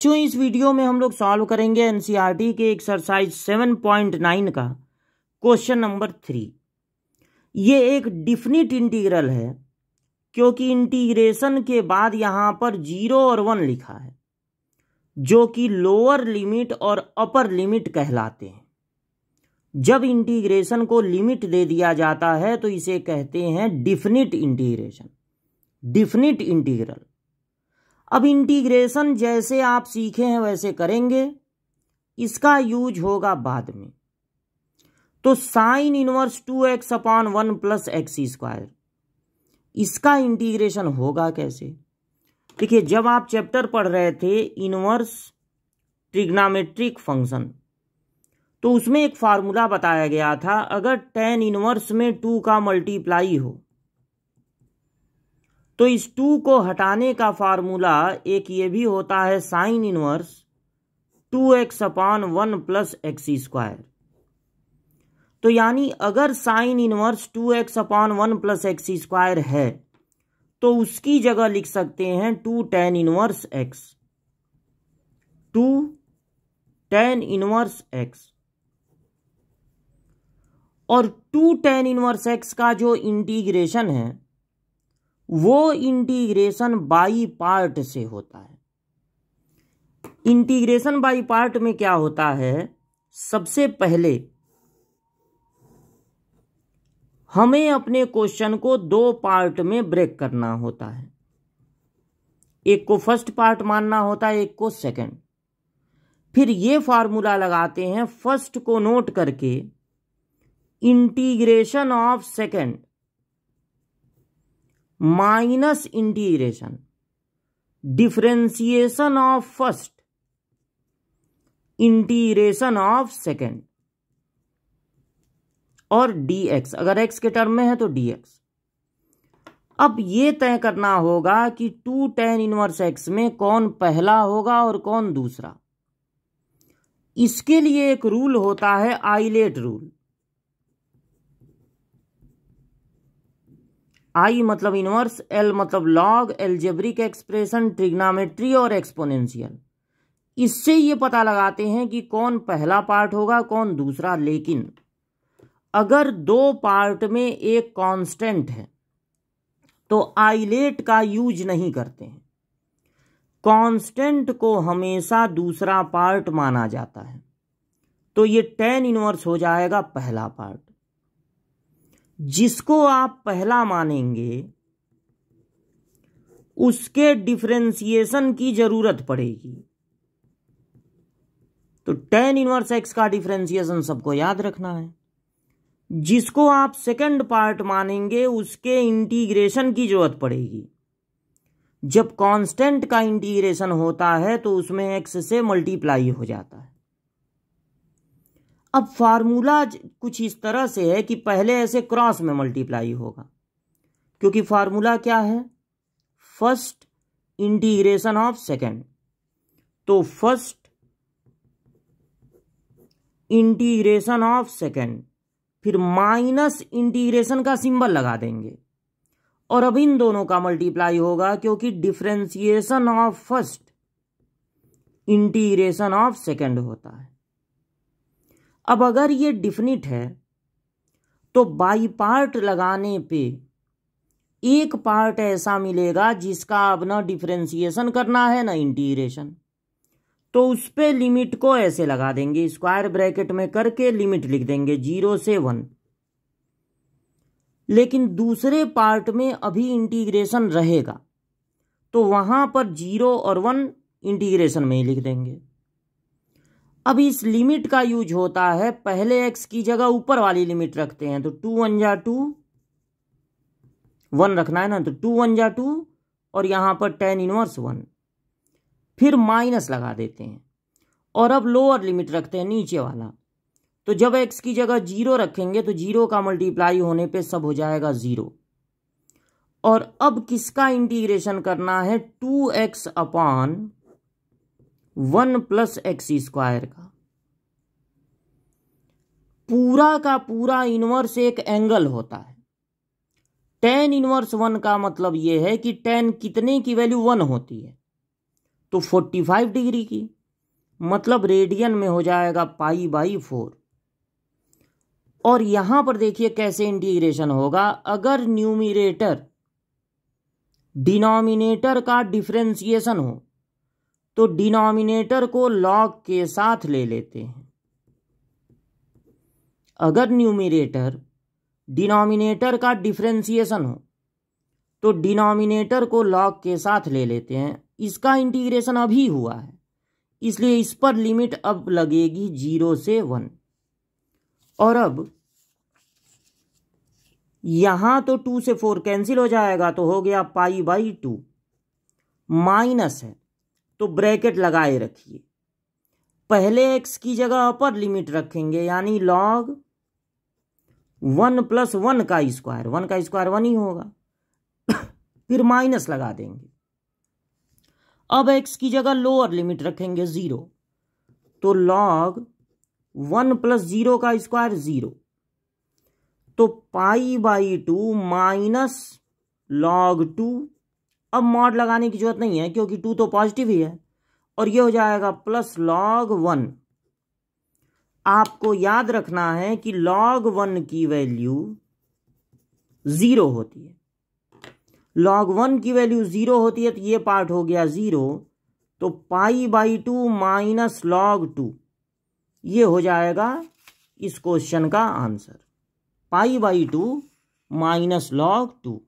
बच्चों इस वीडियो में हम लोग सॉल्व करेंगे एनसीईआरटी के एक्सरसाइज 7.9 का क्वेश्चन नंबर 3। ये एक डिफिनिट इंटीग्रल है क्योंकि इंटीग्रेशन के बाद यहां पर 0 और 1 लिखा है जो कि लोअर लिमिट और अपर लिमिट कहलाते हैं। जब इंटीग्रेशन को लिमिट दे दिया जाता है तो इसे कहते हैं डिफिनिट इंटीग्रेशन, डिफिनिट इंटीग्रल। अब इंटीग्रेशन जैसे आप सीखे हैं वैसे करेंगे, इसका यूज होगा बाद में। तो sine inverse 2x upon 1 plus x square, इसका इंटीग्रेशन होगा कैसे? देखिए, जब आप चैप्टर पढ़ रहे थे इनवर्स ट्रिग्नोमेट्रिक फंक्शन, तो उसमें एक फार्मूला बताया गया था। अगर tan इनवर्स में 2 का मल्टीप्लाई हो तो इस 2 को हटाने का फार्मूला एक ये भी होता है sine inverse 2x upon 1 plus x square. तो यानी अगर sine inverse 2x upon 1 plus x square है तो उसकी जगह लिख सकते हैं 2 tan inverse x, 2 tan inverse x। और 2 tan इनवर्स x का जो इंटीग्रेशन है वो इंटीग्रेशन बाई पार्ट से होता है। इंटीग्रेशन बाई पार्ट में क्या होता है, सबसे पहले हमें अपने क्वेश्चन को 2 पार्ट में ब्रेक करना होता है। एक को फर्स्ट पार्ट मानना होता है, एक को सेकंड। फिर ये फार्मूला लगाते हैं फर्स्ट को नोट करके, integration of second minus integration differentiation of first integration of second और dx, अगर x के टर्म में है तो dx। अब ये तय करना होगा कि 2 tan इनवर्स x में कौन पहला होगा और कौन दूसरा। इसके लिए एक रूल होता है आइलेट रूल। आई मतलब इनवर्स, एल मतलब लॉग, एल्जेब्रिक एक्सप्रेशन, ट्रिग्नोमेट्री और एक्सपोनेंशियल। इससे ये पता लगाते हैं कि कौन पहला पार्ट होगा कौन दूसरा। लेकिन अगर 2 पार्ट में एक कांस्टेंट है तो आइलेट का यूज नहीं करते हैं। कांस्टेंट को हमेशा दूसरा पार्ट माना जाता है। तो ये tan इनवर्स हो जाएगा पहला पार्ट। जिसको आप पहला मानेंगे उसके डिफरेंशिएशन की जरूरत पड़ेगी। तो tan इनवर्स x का डिफरेंशिएशन सबको याद रखना है। जिसको आप सेकंड पार्ट मानेंगे उसके इंटीग्रेशन की जरूरत पड़ेगी। जब कांस्टेंट का इंटीग्रेशन होता है तो उसमें x से मल्टीप्लाई हो जाता है। अब फार्मूला कुछ इस तरह से है कि पहले ऐसे क्रॉस में मल्टीप्लाई होगा, क्योंकि फार्मूला क्या है, फर्स्ट इंटीग्रेशन ऑफ सेकंड। तो फर्स्ट इंटीग्रेशन ऑफ सेकंड, फिर माइनस इंटीग्रेशन का सिंबल लगा देंगे और अब इन दोनों का मल्टीप्लाई होगा, क्योंकि differentiation of first integration of second होता है। अब अगर ये डिफिनिट है तो बाई पार्ट लगाने पे एक पार्ट ऐसा मिलेगा जिसका अब ना डिफरेंशिएशन करना है ना इंटीग्रेशन। तो उस पे लिमिट को ऐसे लगा देंगे, स्क्वायर ब्रैकेट में करके लिमिट लिख देंगे 0 से 1। लेकिन दूसरे पार्ट में अभी इंटीग्रेशन रहेगा तो वहां पर 0 और 1 इंटीग्रेशन में ही लिख देंगे। अब इस लिमिट का यूज होता है, पहले x की जगह ऊपर वाली लिमिट रखते हैं तो 2 1 जा 2, 1 रखना है ना, तो 2 1 जा 2 और यहां पर tan इनवर्स 1, फिर माइनस लगा देते हैं और अब लोअर लिमिट रखते हैं नीचे वाला। तो जब x की जगह 0 रखेंगे तो 0 का मल्टीप्लाई होने पे सब हो जाएगा 0। और अब किसका इंटीग्रेशन करना है, 2x upon 1 plus x square का। पूरा का पूरा इनवर्स एक एंगल होता है। tan इनवर्स 1 का मतलब यह है कि tan कितने की वैल्यू 1 होती है, तो 45 डिग्री की, मतलब रेडियन में हो जाएगा π/4। और यहां पर देखिए कैसे इंटीग्रेशन होगा। अगर न्यूमरेटर डिनोमिनेटर का डिफरेंशिएशन हो तो डिनोमिनेटर को लॉग के साथ ले लेते हैं। अगर न्यूमरेटर डिनोमिनेटर का डिफरेंशिएशन हो तो डिनोमिनेटर को लॉग के साथ ले लेते हैं। इसका इंटीग्रेशन अभी हुआ है, इसलिए इस पर लिमिट अब लगेगी 0 से 1। और अब यहां तो 2 से 4 कैंसिल हो जाएगा, तो हो गया π/2। माइनस है तो ब्रैकेट लगाए रखिए। पहले x की जगह अपर लिमिट रखेंगे, यानी log 1 + 1 का स्क्वायर, 1 का स्क्वायर 1 ही होगा। फिर माइनस लगा देंगे। अब x की जगह लोअर लिमिट रखेंगे 0, तो log 1 + 0 का स्क्वायर 0, तो π/2 माइनस log 2। अब मॉड लगाने की जरूरत नहीं है क्योंकि 2 तो पॉजिटिव ही है, और ये हो जाएगा प्लस log 1। आपको याद रखना है कि log 1 की वैल्यू 0 होती है। log 1 की वैल्यू 0 होती है, तो ये पार्ट हो गया 0, तो π/2 माइनस log 2, ये हो जाएगा इस क्वेश्चन का आंसर। π/2 minus log 2।